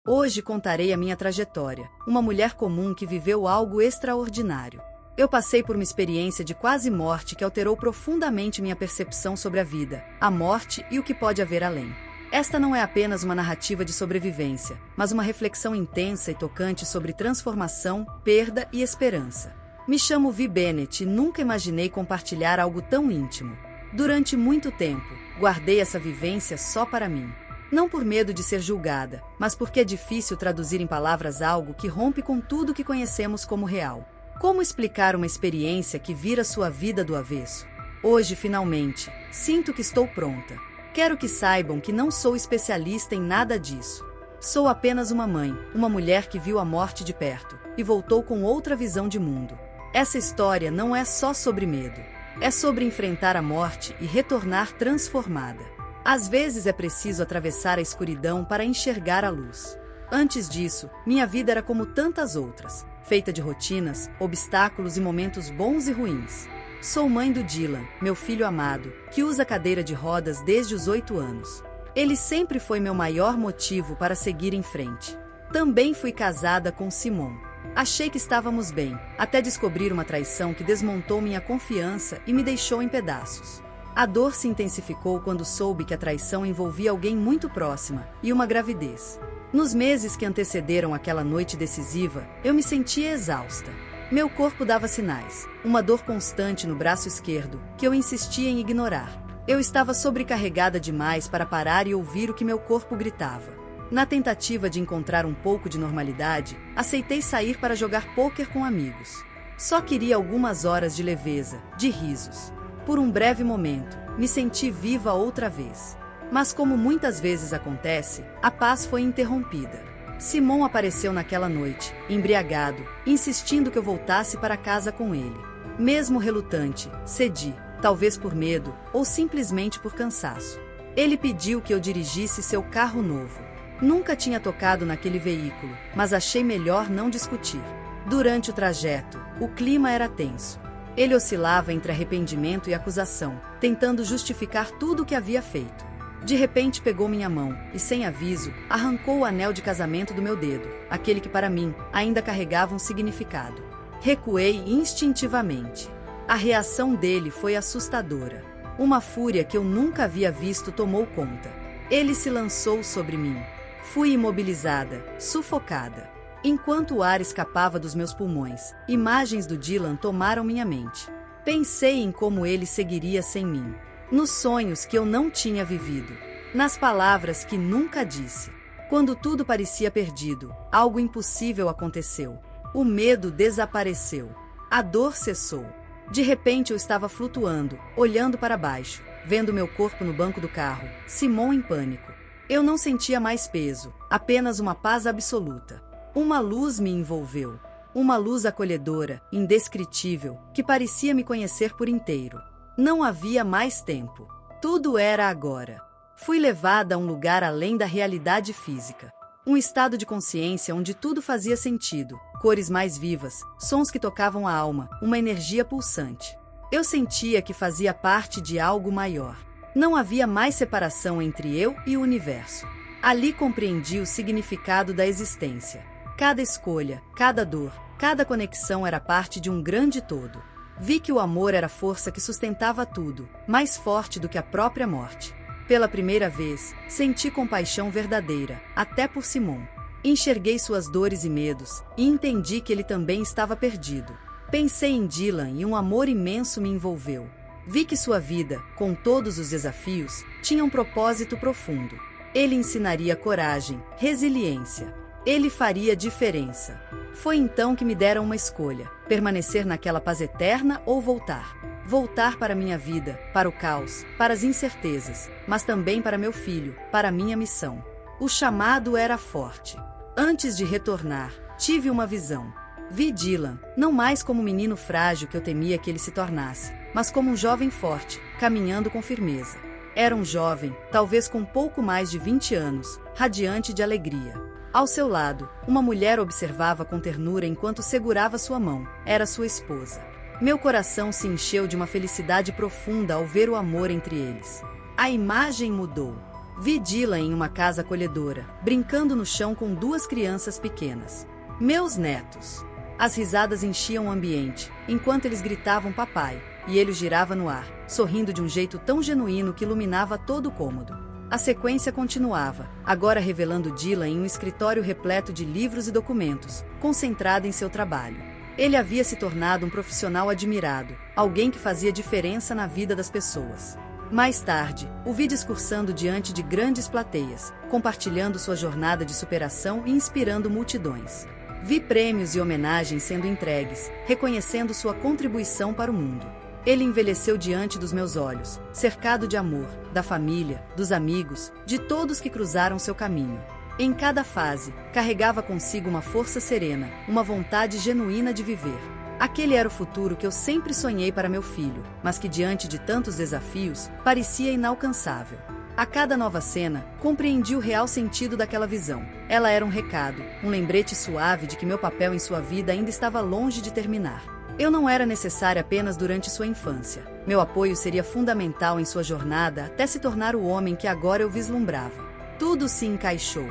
Hoje contarei a minha trajetória, uma mulher comum que viveu algo extraordinário. Eu passei por uma experiência de quase morte que alterou profundamente minha percepção sobre a vida, a morte e o que pode haver além. Esta não é apenas uma narrativa de sobrevivência, mas uma reflexão intensa e tocante sobre transformação, perda e esperança. Me chamo Vi Bennett e nunca imaginei compartilhar algo tão íntimo. Durante muito tempo, guardei essa vivência só para mim. Não por medo de ser julgada, mas porque é difícil traduzir em palavras algo que rompe com tudo que conhecemos como real. Como explicar uma experiência que vira sua vida do avesso? Hoje, finalmente, sinto que estou pronta. Quero que saibam que não sou especialista em nada disso. Sou apenas uma mãe, uma mulher que viu a morte de perto e voltou com outra visão de mundo. Essa história não é só sobre medo. É sobre enfrentar a morte e retornar transformada. Às vezes é preciso atravessar a escuridão para enxergar a luz. Antes disso, minha vida era como tantas outras, feita de rotinas, obstáculos e momentos bons e ruins. Sou mãe do Dylan, meu filho amado, que usa cadeira de rodas desde os 8 anos. Ele sempre foi meu maior motivo para seguir em frente. Também fui casada com Simon. Achei que estávamos bem, até descobrir uma traição que desmontou minha confiança e me deixou em pedaços. A dor se intensificou quando soube que a traição envolvia alguém muito próxima e uma gravidez. Nos meses que antecederam aquela noite decisiva, eu me sentia exausta. Meu corpo dava sinais, uma dor constante no braço esquerdo, que eu insistia em ignorar. Eu estava sobrecarregada demais para parar e ouvir o que meu corpo gritava. Na tentativa de encontrar um pouco de normalidade, aceitei sair para jogar pôquer com amigos. Só queria algumas horas de leveza, de risos. Por um breve momento, me senti viva outra vez. Mas como muitas vezes acontece, a paz foi interrompida. Simon apareceu naquela noite, embriagado, insistindo que eu voltasse para casa com ele. Mesmo relutante, cedi, talvez por medo, ou simplesmente por cansaço. Ele pediu que eu dirigisse seu carro novo. Nunca tinha tocado naquele veículo, mas achei melhor não discutir. Durante o trajeto, o clima era tenso. Ele oscilava entre arrependimento e acusação, tentando justificar tudo o que havia feito. De repente pegou minha mão e, sem aviso, arrancou o anel de casamento do meu dedo, aquele que para mim ainda carregava um significado. Recuei instintivamente. A reação dele foi assustadora. Uma fúria que eu nunca havia visto tomou conta. Ele se lançou sobre mim. Fui imobilizada, sufocada. Enquanto o ar escapava dos meus pulmões, imagens do Dylan tomaram minha mente. Pensei em como ele seguiria sem mim. Nos sonhos que eu não tinha vivido. Nas palavras que nunca disse. Quando tudo parecia perdido, algo impossível aconteceu. O medo desapareceu. A dor cessou. De repente eu estava flutuando, olhando para baixo, vendo meu corpo no banco do carro, Simon em pânico. Eu não sentia mais peso, apenas uma paz absoluta. Uma luz me envolveu. Uma luz acolhedora, indescritível, que parecia me conhecer por inteiro. Não havia mais tempo. Tudo era agora. Fui levada a um lugar além da realidade física. Um estado de consciência onde tudo fazia sentido. Cores mais vivas, sons que tocavam a alma, uma energia pulsante. Eu sentia que fazia parte de algo maior. Não havia mais separação entre eu e o universo. Ali compreendi o significado da existência. Cada escolha, cada dor, cada conexão era parte de um grande todo. Vi que o amor era a força que sustentava tudo, mais forte do que a própria morte. Pela primeira vez, senti compaixão verdadeira, até por Simon. Enxerguei suas dores e medos, e entendi que ele também estava perdido. Pensei em Dylan e um amor imenso me envolveu. Vi que sua vida, com todos os desafios, tinha um propósito profundo. Ele ensinaria coragem, resiliência. Ele faria diferença. Foi então que me deram uma escolha: permanecer naquela paz eterna ou voltar. Voltar para minha vida, para o caos, para as incertezas, mas também para meu filho, para minha missão. O chamado era forte. Antes de retornar, tive uma visão. Vi Dylan, não mais como o menino frágil que eu temia que ele se tornasse, mas como um jovem forte, caminhando com firmeza. Era um jovem, talvez com pouco mais de 20 anos, radiante de alegria. Ao seu lado, uma mulher observava com ternura enquanto segurava sua mão. Era sua esposa. Meu coração se encheu de uma felicidade profunda ao ver o amor entre eles. A imagem mudou. Vi Dylan em uma casa acolhedora, brincando no chão com 2 crianças pequenas. Meus netos. As risadas enchiam o ambiente, enquanto eles gritavam papai, e ele girava no ar, sorrindo de um jeito tão genuíno que iluminava todo o cômodo. A sequência continuava, agora revelando Dylan em um escritório repleto de livros e documentos, concentrado em seu trabalho. Ele havia se tornado um profissional admirado, alguém que fazia diferença na vida das pessoas. Mais tarde, o vi discursando diante de grandes plateias, compartilhando sua jornada de superação e inspirando multidões. Vi prêmios e homenagens sendo entregues, reconhecendo sua contribuição para o mundo. Ele envelheceu diante dos meus olhos, cercado de amor, da família, dos amigos, de todos que cruzaram seu caminho. Em cada fase, carregava consigo uma força serena, uma vontade genuína de viver. Aquele era o futuro que eu sempre sonhei para meu filho, mas que diante de tantos desafios, parecia inalcançável. A cada nova cena, compreendi o real sentido daquela visão. Ela era um recado, um lembrete suave de que meu papel em sua vida ainda estava longe de terminar. Eu não era necessária apenas durante sua infância. Meu apoio seria fundamental em sua jornada até se tornar o homem que agora eu vislumbrava. Tudo se encaixou.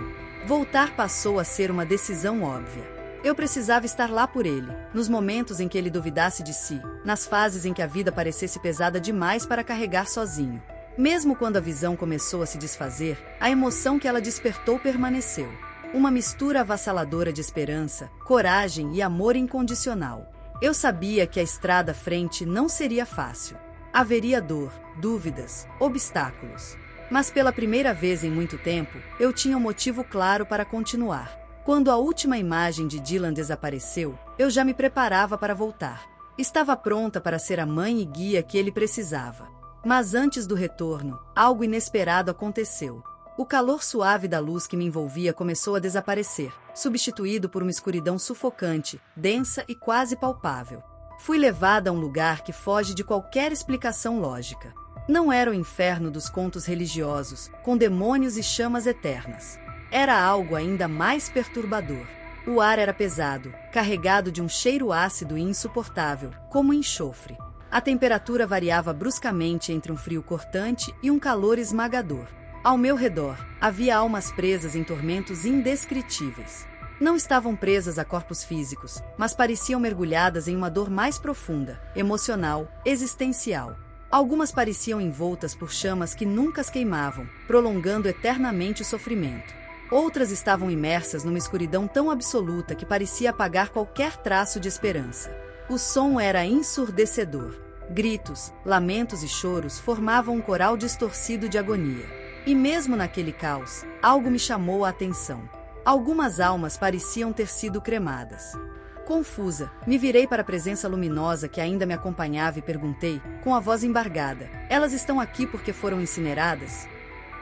Voltar passou a ser uma decisão óbvia. Eu precisava estar lá por ele, nos momentos em que ele duvidasse de si, nas fases em que a vida parecesse pesada demais para carregar sozinho. Mesmo quando a visão começou a se desfazer, a emoção que ela despertou permaneceu. Uma mistura avassaladora de esperança, coragem e amor incondicional. Eu sabia que a estrada à frente não seria fácil. Haveria dor, dúvidas, obstáculos. Mas pela primeira vez em muito tempo, eu tinha um motivo claro para continuar. Quando a última imagem de Dylan desapareceu, eu já me preparava para voltar. Estava pronta para ser a mãe e guia que ele precisava. Mas antes do retorno, algo inesperado aconteceu. O calor suave da luz que me envolvia começou a desaparecer, substituído por uma escuridão sufocante, densa e quase palpável. Fui levada a um lugar que foge de qualquer explicação lógica. Não era o inferno dos contos religiosos, com demônios e chamas eternas. Era algo ainda mais perturbador. O ar era pesado, carregado de um cheiro ácido e insuportável, como enxofre. A temperatura variava bruscamente entre um frio cortante e um calor esmagador. Ao meu redor, havia almas presas em tormentos indescritíveis. Não estavam presas a corpos físicos, mas pareciam mergulhadas em uma dor mais profunda, emocional, existencial. Algumas pareciam envoltas por chamas que nunca as queimavam, prolongando eternamente o sofrimento. Outras estavam imersas numa escuridão tão absoluta que parecia apagar qualquer traço de esperança. O som era ensurdecedor. Gritos, lamentos e choros formavam um coral distorcido de agonia. E mesmo naquele caos, algo me chamou a atenção. Algumas almas pareciam ter sido cremadas. Confusa, me virei para a presença luminosa que ainda me acompanhava e perguntei, com a voz embargada: "Elas estão aqui porque foram incineradas?"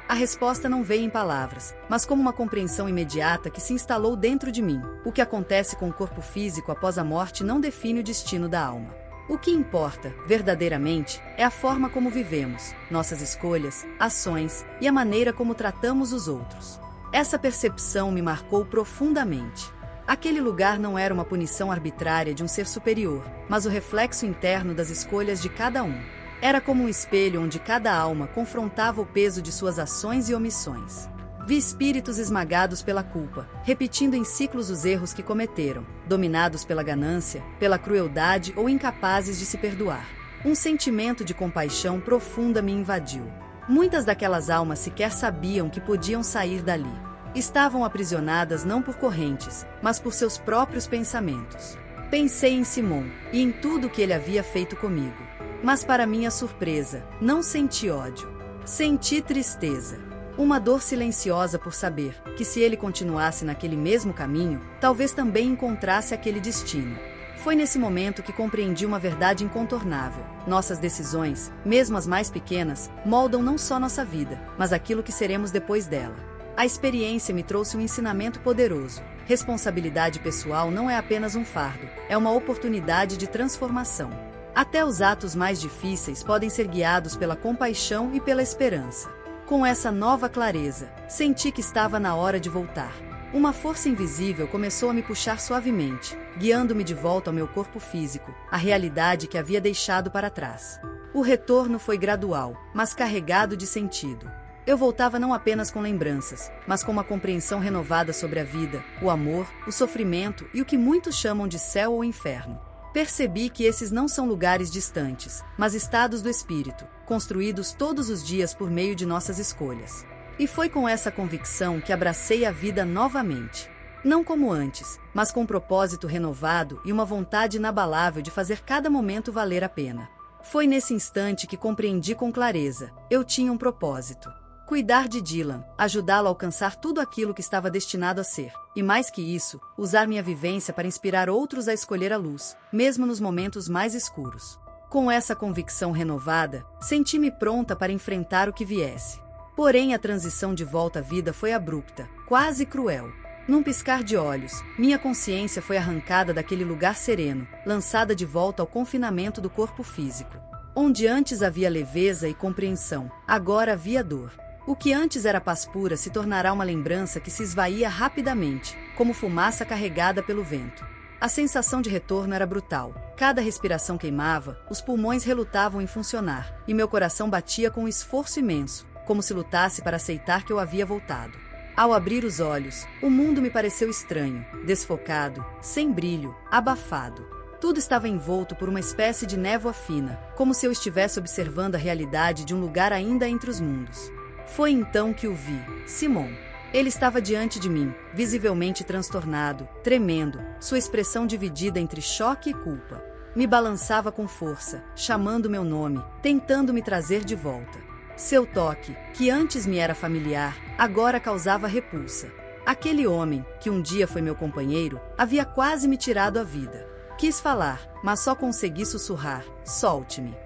A resposta não veio em palavras, mas como uma compreensão imediata que se instalou dentro de mim. O que acontece com o corpo físico após a morte não define o destino da alma. O que importa, verdadeiramente, é a forma como vivemos, nossas escolhas, ações e a maneira como tratamos os outros. Essa percepção me marcou profundamente. Aquele lugar não era uma punição arbitrária de um ser superior, mas o reflexo interno das escolhas de cada um. Era como um espelho onde cada alma confrontava o peso de suas ações e omissões. Vi espíritos esmagados pela culpa, repetindo em ciclos os erros que cometeram, dominados pela ganância, pela crueldade ou incapazes de se perdoar. Um sentimento de compaixão profunda me invadiu. Muitas daquelas almas sequer sabiam que podiam sair dali. Estavam aprisionadas não por correntes, mas por seus próprios pensamentos. Pensei em Simon, e em tudo que ele havia feito comigo. Mas para minha surpresa, não senti ódio. Senti tristeza. Uma dor silenciosa por saber que se ele continuasse naquele mesmo caminho, talvez também encontrasse aquele destino. Foi nesse momento que compreendi uma verdade incontornável. Nossas decisões, mesmo as mais pequenas, moldam não só nossa vida, mas aquilo que seremos depois dela. A experiência me trouxe um ensinamento poderoso. Responsabilidade pessoal não é apenas um fardo, é uma oportunidade de transformação. Até os atos mais difíceis podem ser guiados pela compaixão e pela esperança. Com essa nova clareza, senti que estava na hora de voltar. Uma força invisível começou a me puxar suavemente, guiando-me de volta ao meu corpo físico, à realidade que havia deixado para trás. O retorno foi gradual, mas carregado de sentido. Eu voltava não apenas com lembranças, mas com uma compreensão renovada sobre a vida, o amor, o sofrimento e o que muitos chamam de céu ou inferno. Percebi que esses não são lugares distantes, mas estados do espírito, construídos todos os dias por meio de nossas escolhas. E foi com essa convicção que abracei a vida novamente. Não como antes, mas com um propósito renovado e uma vontade inabalável de fazer cada momento valer a pena. Foi nesse instante que compreendi com clareza: eu tinha um propósito. Cuidar de Dylan, ajudá-lo a alcançar tudo aquilo que estava destinado a ser. E mais que isso, usar minha vivência para inspirar outros a escolher a luz, mesmo nos momentos mais escuros. Com essa convicção renovada, senti-me pronta para enfrentar o que viesse. Porém, a transição de volta à vida foi abrupta, quase cruel. Num piscar de olhos, minha consciência foi arrancada daquele lugar sereno, lançada de volta ao confinamento do corpo físico. Onde antes havia leveza e compreensão, agora havia dor. O que antes era paz pura se tornará uma lembrança que se esvaía rapidamente, como fumaça carregada pelo vento. A sensação de retorno era brutal. Cada respiração queimava, os pulmões relutavam em funcionar, e meu coração batia com um esforço imenso, como se lutasse para aceitar que eu havia voltado. Ao abrir os olhos, o mundo me pareceu estranho, desfocado, sem brilho, abafado. Tudo estava envolto por uma espécie de névoa fina, como se eu estivesse observando a realidade de um lugar ainda entre os mundos. Foi então que o vi, Simon. Ele estava diante de mim, visivelmente transtornado, tremendo, sua expressão dividida entre choque e culpa. Me balançava com força, chamando meu nome, tentando me trazer de volta. Seu toque, que antes me era familiar, agora causava repulsa. Aquele homem, que um dia foi meu companheiro, havia quase me tirado a vida. Quis falar, mas só consegui sussurrar: solte-me.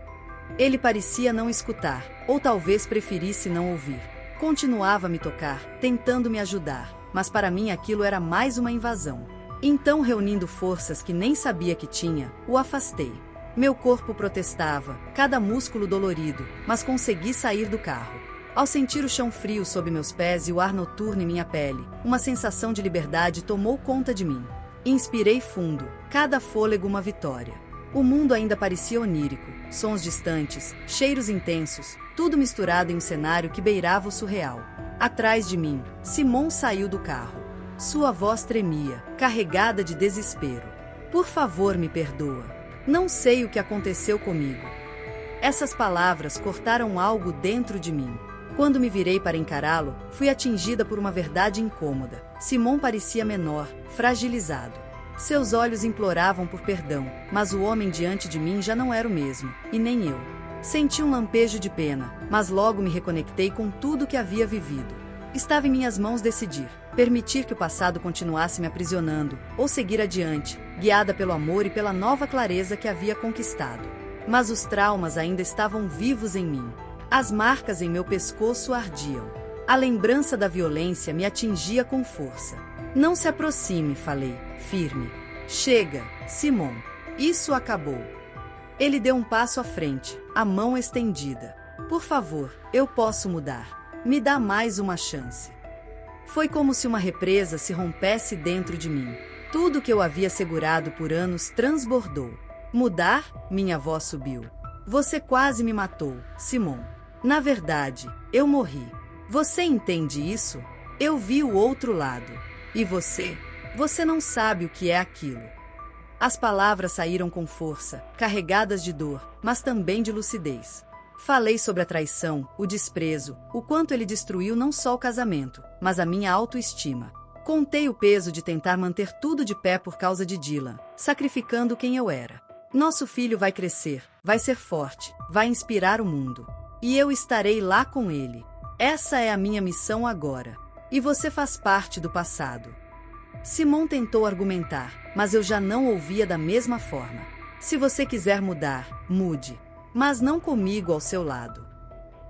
Ele parecia não escutar, ou talvez preferisse não ouvir. Continuava a me tocar, tentando me ajudar, mas para mim aquilo era mais uma invasão. Então, reunindo forças que nem sabia que tinha, o afastei. Meu corpo protestava, cada músculo dolorido, mas consegui sair do carro. Ao sentir o chão frio sob meus pés e o ar noturno em minha pele, uma sensação de liberdade tomou conta de mim. Inspirei fundo, cada fôlego uma vitória. O mundo ainda parecia onírico, sons distantes, cheiros intensos, tudo misturado em um cenário que beirava o surreal. Atrás de mim, Simon saiu do carro. Sua voz tremia, carregada de desespero. Por favor, me perdoa. Não sei o que aconteceu comigo. Essas palavras cortaram algo dentro de mim. Quando me virei para encará-lo, fui atingida por uma verdade incômoda. Simon parecia menor, fragilizado. Seus olhos imploravam por perdão, mas o homem diante de mim já não era o mesmo, e nem eu. Senti um lampejo de pena, mas logo me reconectei com tudo que havia vivido. Estava em minhas mãos decidir, permitir que o passado continuasse me aprisionando, ou seguir adiante, guiada pelo amor e pela nova clareza que havia conquistado. Mas os traumas ainda estavam vivos em mim. As marcas em meu pescoço ardiam. A lembrança da violência me atingia com força. Não se aproxime, falei, firme. Chega, Simon. Isso acabou. Ele deu um passo à frente, a mão estendida. Por favor, eu posso mudar. Me dá mais uma chance. Foi como se uma represa se rompesse dentro de mim. Tudo que eu havia segurado por anos transbordou. Mudar? Minha voz subiu. Você quase me matou, Simon. Na verdade, eu morri. Você entende isso? Eu vi o outro lado. E você? Você não sabe o que é aquilo. As palavras saíram com força, carregadas de dor, mas também de lucidez. Falei sobre a traição, o desprezo, o quanto ele destruiu não só o casamento, mas a minha autoestima. Contei o peso de tentar manter tudo de pé por causa de Dylan, sacrificando quem eu era. Nosso filho vai crescer, vai ser forte, vai inspirar o mundo. E eu estarei lá com ele. Essa é a minha missão agora. E você faz parte do passado. Simon tentou argumentar, mas eu já não ouvia da mesma forma. Se você quiser mudar, mude. Mas não comigo ao seu lado.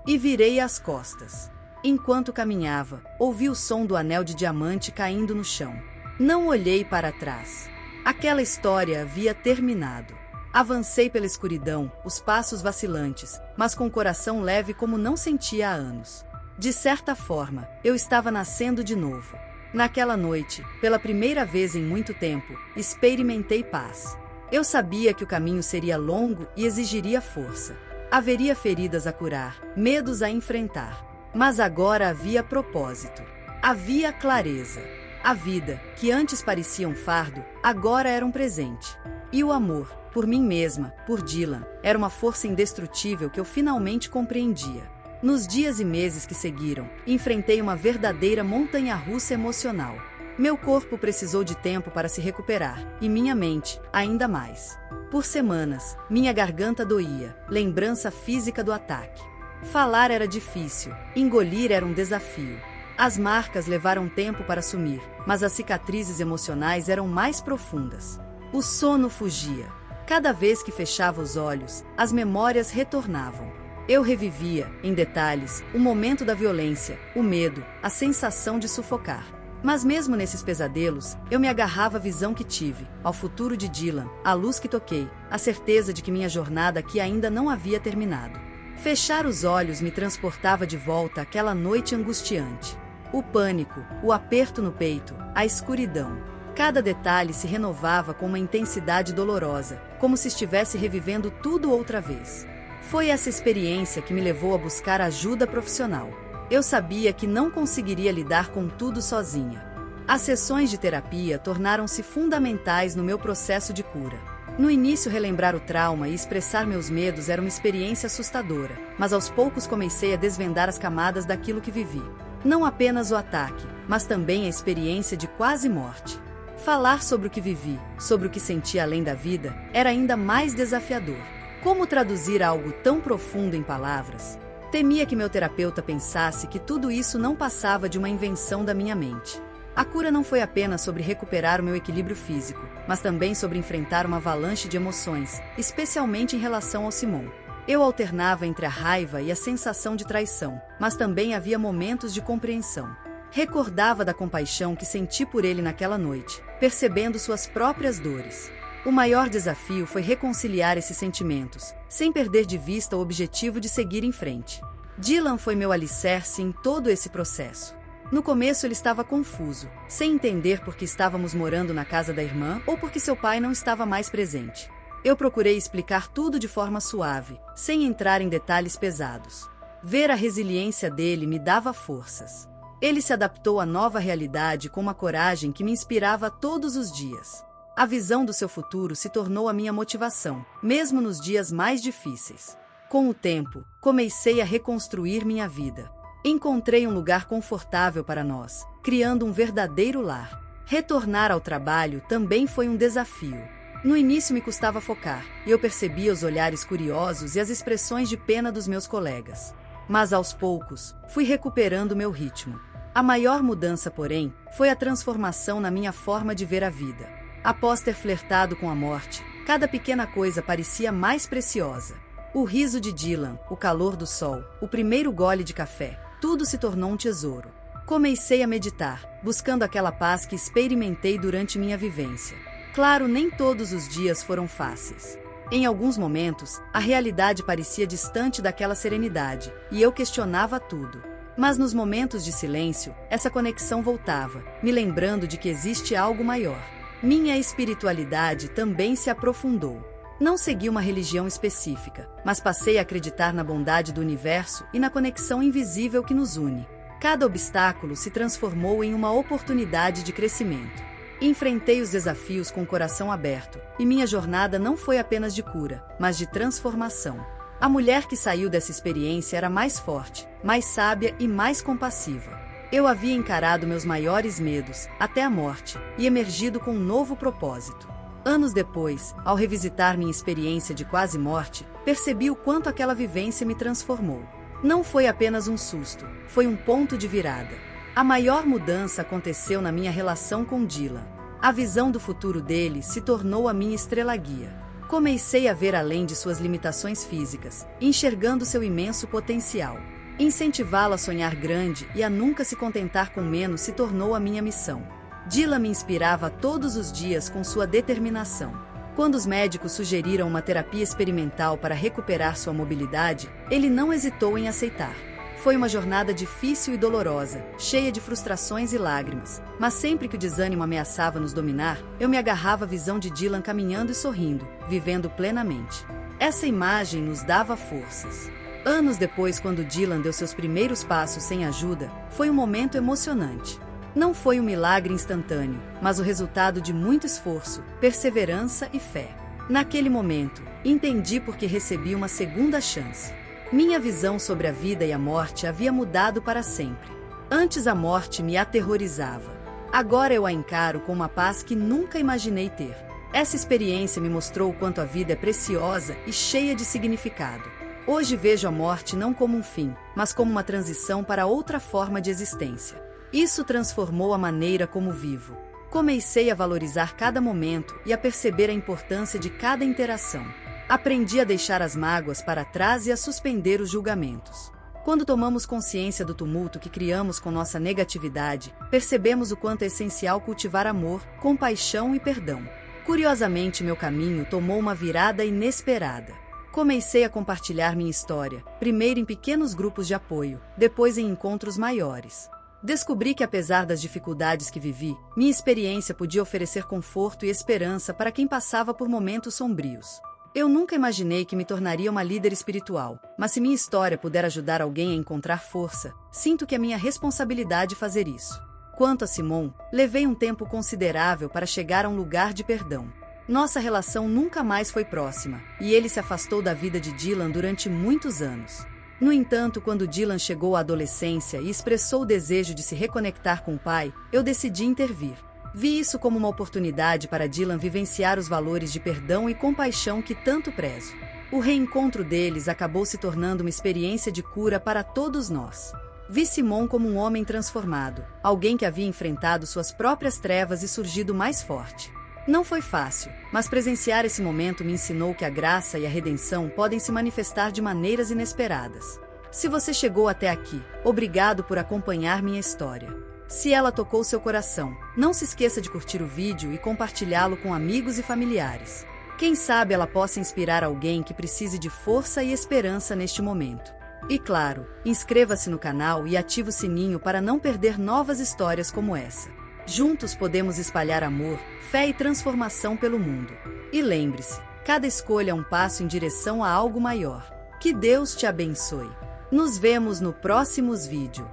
E virei as costas. Enquanto caminhava, ouvi o som do anel de diamante caindo no chão. Não olhei para trás. Aquela história havia terminado. Avancei pela escuridão, os passos vacilantes, mas com o coração leve como não sentia há anos. De certa forma, eu estava nascendo de novo. Naquela noite, pela primeira vez em muito tempo, experimentei paz. Eu sabia que o caminho seria longo e exigiria força. Haveria feridas a curar, medos a enfrentar. Mas agora havia propósito. Havia clareza. A vida, que antes parecia um fardo, agora era um presente. E o amor, por mim mesma, por Dylan, era uma força indestrutível que eu finalmente compreendia. Nos dias e meses que seguiram, enfrentei uma verdadeira montanha-russa emocional. Meu corpo precisou de tempo para se recuperar, e minha mente, ainda mais. Por semanas, minha garganta doía, lembrança física do ataque. Falar era difícil, engolir era um desafio. As marcas levaram tempo para sumir, mas as cicatrizes emocionais eram mais profundas. O sono fugia. Cada vez que fechava os olhos, as memórias retornavam. Eu revivia, em detalhes, o momento da violência, o medo, a sensação de sufocar. Mas mesmo nesses pesadelos, eu me agarrava à visão que tive, ao futuro de Dylan, à luz que toquei, a certeza de que minha jornada aqui ainda não havia terminado. Fechar os olhos me transportava de volta àquela noite angustiante. O pânico, o aperto no peito, a escuridão. Cada detalhe se renovava com uma intensidade dolorosa, como se estivesse revivendo tudo outra vez. Foi essa experiência que me levou a buscar ajuda profissional. Eu sabia que não conseguiria lidar com tudo sozinha. As sessões de terapia tornaram-se fundamentais no meu processo de cura. No início, relembrar o trauma e expressar meus medos era uma experiência assustadora, mas aos poucos comecei a desvendar as camadas daquilo que vivi. Não apenas o ataque, mas também a experiência de quase morte. Falar sobre o que vivi, sobre o que senti além da vida, era ainda mais desafiador. Como traduzir algo tão profundo em palavras? Temia que meu terapeuta pensasse que tudo isso não passava de uma invenção da minha mente. A cura não foi apenas sobre recuperar o meu equilíbrio físico, mas também sobre enfrentar uma avalanche de emoções, especialmente em relação ao Simon. Eu alternava entre a raiva e a sensação de traição, mas também havia momentos de compreensão. Recordava da compaixão que senti por ele naquela noite, percebendo suas próprias dores. O maior desafio foi reconciliar esses sentimentos, sem perder de vista o objetivo de seguir em frente. Dylan foi meu alicerce em todo esse processo. No começo ele estava confuso, sem entender por que estávamos morando na casa da irmã ou por que seu pai não estava mais presente. Eu procurei explicar tudo de forma suave, sem entrar em detalhes pesados. Ver a resiliência dele me dava forças. Ele se adaptou à nova realidade com uma coragem que me inspirava todos os dias. A visão do seu futuro se tornou a minha motivação, mesmo nos dias mais difíceis. Com o tempo, comecei a reconstruir minha vida. Encontrei um lugar confortável para nós, criando um verdadeiro lar. Retornar ao trabalho também foi um desafio. No início me custava focar, e eu percebia os olhares curiosos e as expressões de pena dos meus colegas. Mas aos poucos, fui recuperando meu ritmo. A maior mudança, porém, foi a transformação na minha forma de ver a vida. Após ter flertado com a morte, cada pequena coisa parecia mais preciosa. O riso de Dylan, o calor do sol, o primeiro gole de café, tudo se tornou um tesouro. Comecei a meditar, buscando aquela paz que experimentei durante minha vivência. Claro, nem todos os dias foram fáceis. Em alguns momentos, a realidade parecia distante daquela serenidade, e eu questionava tudo. Mas nos momentos de silêncio, essa conexão voltava, me lembrando de que existe algo maior. Minha espiritualidade também se aprofundou. Não segui uma religião específica, mas passei a acreditar na bondade do universo e na conexão invisível que nos une. Cada obstáculo se transformou em uma oportunidade de crescimento. Enfrentei os desafios com o coração aberto, e minha jornada não foi apenas de cura, mas de transformação. A mulher que saiu dessa experiência era mais forte, mais sábia e mais compassiva. Eu havia encarado meus maiores medos, até a morte, e emergido com um novo propósito. Anos depois, ao revisitar minha experiência de quase morte, percebi o quanto aquela vivência me transformou. Não foi apenas um susto, foi um ponto de virada. A maior mudança aconteceu na minha relação com Dylan. A visão do futuro dele se tornou a minha estrela-guia. Comecei a ver além de suas limitações físicas, enxergando seu imenso potencial. Incentivá-lo a sonhar grande e a nunca se contentar com menos se tornou a minha missão. Dylan me inspirava todos os dias com sua determinação. Quando os médicos sugeriram uma terapia experimental para recuperar sua mobilidade, ele não hesitou em aceitar. Foi uma jornada difícil e dolorosa, cheia de frustrações e lágrimas, mas sempre que o desânimo ameaçava nos dominar, eu me agarrava à visão de Dylan caminhando e sorrindo, vivendo plenamente. Essa imagem nos dava forças. Anos depois, quando Dylan deu seus primeiros passos sem ajuda, foi um momento emocionante. Não foi um milagre instantâneo, mas o resultado de muito esforço, perseverança e fé. Naquele momento, entendi por que recebi uma segunda chance. Minha visão sobre a vida e a morte havia mudado para sempre. Antes a morte me aterrorizava. Agora eu a encaro com uma paz que nunca imaginei ter. Essa experiência me mostrou o quanto a vida é preciosa e cheia de significado. Hoje vejo a morte não como um fim, mas como uma transição para outra forma de existência. Isso transformou a maneira como vivo. Comecei a valorizar cada momento e a perceber a importância de cada interação. Aprendi a deixar as mágoas para trás e a suspender os julgamentos. Quando tomamos consciência do tumulto que criamos com nossa negatividade, percebemos o quanto é essencial cultivar amor, compaixão e perdão. Curiosamente, meu caminho tomou uma virada inesperada. Comecei a compartilhar minha história, primeiro em pequenos grupos de apoio, depois em encontros maiores. Descobri que, apesar das dificuldades que vivi, minha experiência podia oferecer conforto e esperança para quem passava por momentos sombrios. Eu nunca imaginei que me tornaria uma líder espiritual, mas se minha história puder ajudar alguém a encontrar força, sinto que é minha responsabilidade fazer isso. Quanto a Simon, levei um tempo considerável para chegar a um lugar de perdão. Nossa relação nunca mais foi próxima, e ele se afastou da vida de Dylan durante muitos anos. No entanto, quando Dylan chegou à adolescência e expressou o desejo de se reconectar com o pai, eu decidi intervir. Vi isso como uma oportunidade para Dylan vivenciar os valores de perdão e compaixão que tanto prezo. O reencontro deles acabou se tornando uma experiência de cura para todos nós. Vi Simon como um homem transformado, alguém que havia enfrentado suas próprias trevas e surgido mais forte. Não foi fácil, mas presenciar esse momento me ensinou que a graça e a redenção podem se manifestar de maneiras inesperadas. Se você chegou até aqui, obrigado por acompanhar minha história. Se ela tocou seu coração, não se esqueça de curtir o vídeo e compartilhá-lo com amigos e familiares. Quem sabe ela possa inspirar alguém que precise de força e esperança neste momento. E claro, inscreva-se no canal e ative o sininho para não perder novas histórias como essa. Juntos podemos espalhar amor, fé e transformação pelo mundo. E lembre-se, cada escolha é um passo em direção a algo maior. Que Deus te abençoe. Nos vemos no próximo vídeo.